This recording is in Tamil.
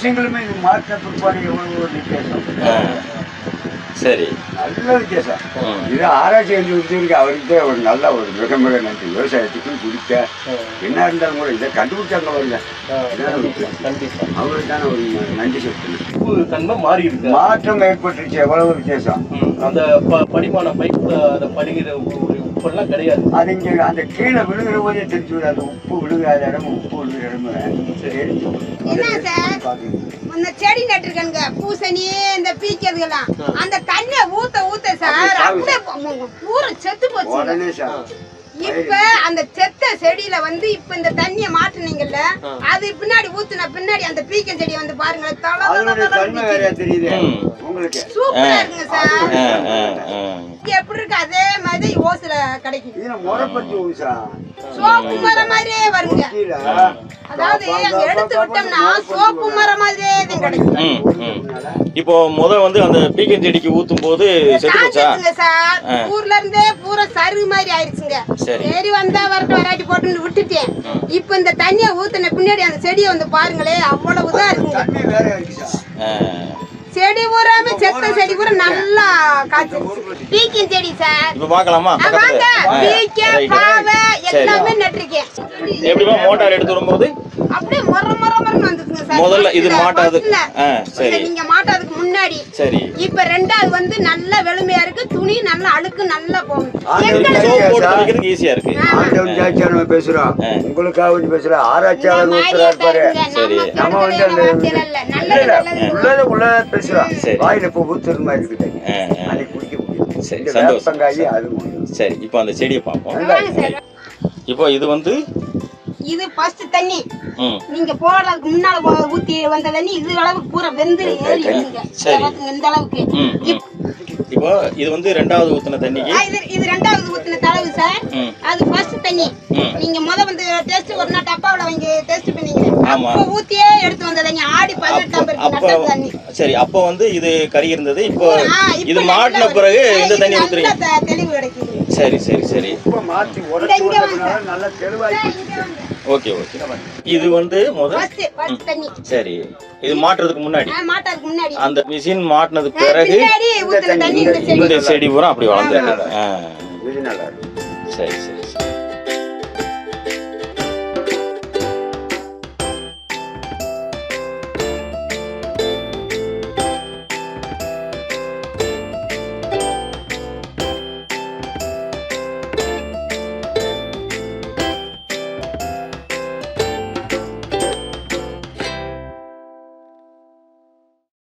வருஷங்களுமே இது மாற்ற பிற்பாடு எவ்வளவு ஒரு வித்தியாசம். சரி, நல்ல வித்தியாசம். இது ஆராய்ச்சி செஞ்சு அவருக்கு ஒரு நல்ல ஒரு மிக மிக நன்றி. விவசாயத்துக்கும் குடிக்க என்ன இருந்தாலும் கூட இதை கண்டுபிடிச்சாங்க வருங்க. அவருக்கு தானே ஒரு நன்றி சொல்லணும். மாறி இருக்கு, மாற்றம் ஏற்பட்டுருச்சு. எவ்வளவு வித்தியாசம். அந்த படிமான பைப்பு அதை படிக்கிற உப்பெல்லாம் கிடையாது. அது இங்கே அந்த கீழே விழுகிற போதே தெரிஞ்சு விடாது. உப்பு விழுகாத இடம், உப்பு விழுகிற இடம் தெரிஞ்சு. இந்த செடி நட்டுருக்கங்க பூசணி இந்த பீக்கிறதுலாம் அந்த தண்ணிய ஊத்த ஊத்த சார் அப்படியே பூரா செத்து போச்சு உடனே சார். இப்ப அந்த செத்த செடியில வந்து இப்ப இந்த தண்ணிய மாட்டுனீங்கல்ல, அது பின்னாடி ஊத்துன பின்னாடி அந்த பீக்க செடி வந்து பாருங்களேன், தெரியுது உங்களுக்கு. சூப்பரா இருக்குங்க சார். எப்படி இருக்கு அதே மாதிரி ஓசுல கிடைக்கும். சோப்பு மரம் மாதிரியே வருங்க. அதாவது அங்க எடுத்து விட்டோம்னா சோப்பு மரம் மாதிரியே தான் கிடைக்கும். இப்போ வந்து அந்த பீக்கன் செடிக்கு ஊத்தும் போது சார் ஊர்ல இருந்தே பூரா சருகு மாதிரி ஆயிடுச்சுங்க. சரி வந்தா வரட்டு வராட்டி போட்டு விட்டுட்டேன். இப்ப இந்த தண்ணிய ஊத்துன பின்னாடி அந்த செடியை வந்து பாருங்களே, அவ்வளவுதான் இருக்குங்க. செடி பூராமே செத்த செடி பூரா நல்லா காய்ச்சி பீக்கின் செடி சார். இப்ப பார்க்கலாமா? வாங்க, பீக்க பாவை எல்லாமே நட்டிருக்கேன். எப்படிமா மோட்டார் எடுத்து வரும்போது அப்படியே மொர மொர மொரன்னு வந்துச்சுங்க சார். முதல்ல இது மாட்டாது. சரி, நீங்க மாட்டாதுக்கு முன்னாடி. சரி, இப்ப ரெண்டாவது வந்து நல்ல வெளுமையா இருக்கு, துணி நல்லா அழுக்கு நல்லா போகும். சோப் போட்டு துவைக்கிறதுக்கு ஈஸியா இருக்கு. ஆண்டவன் ஜாச்சியா நம்ம பேசுறோம், உங்களுக்காக வந்து பேசுறோம். ஆராய்ச்சியாளர் ஒருத்தரா இருப்பாரு. சரி, நம்ம வந்து உள்ளத பேசுறோம். வாயில இப்போ ஊத்துற மாதிரி இருக்குது. அதை குடிக்க முடியும். சரி, சந்தோஷம். அது சரி, இப்போ அந்த செடியை பார்ப்போம். இப்போ இது வந்து இது ஃபர்ஸ்ட் தண்ணி. நீங்க போறதுக்கு முன்னால ஊத்தி வந்த தண்ணி இது அளவுக்கு பூரா வெந்து ஏறிடுங்க. இந்த அளவுக்கு. இப்போ இது வந்து ரெண்டாவது ஊத்துன தண்ணிக்கு. இது ரெண்டாவது ஊத்துன தளவு சார். அது ஃபர்ஸ்ட் தண்ணி. நீங்க வந்து டெஸ்ட் ஒரு நாள் டப்பாவுல வாங்கி டெஸ்ட் பண்ணீங்க. அப்ப ஊத்தியே எடுத்து வந்த தண்ணி ஆடி 18 நட்ட தண்ணி. சரி, அப்ப வந்து இது கறி இருந்தது. இப்போ இது மாட்டின பிறகு இந்த தண்ணி ஊத்துறீங்க. தெளிவு கிடைக்குது. சரி சரி சரி, இப்போ மாத்தி உடைச்சு நல்ல தெளிவாகி. Okay okay. இது வந்து ஃபர்ஸ்ட் தண்ணி. சரி, இது மாட்டுறதுக்கு முன்னாடி. மாட்டுறதுக்கு முன்னாடி அந்த மிஷின் மாட்டினது பிறகு இந்த செடி பூரா அப்படி வளர்ந்துருக்கு. இது நல்லா இருக்கு. சரி சரி.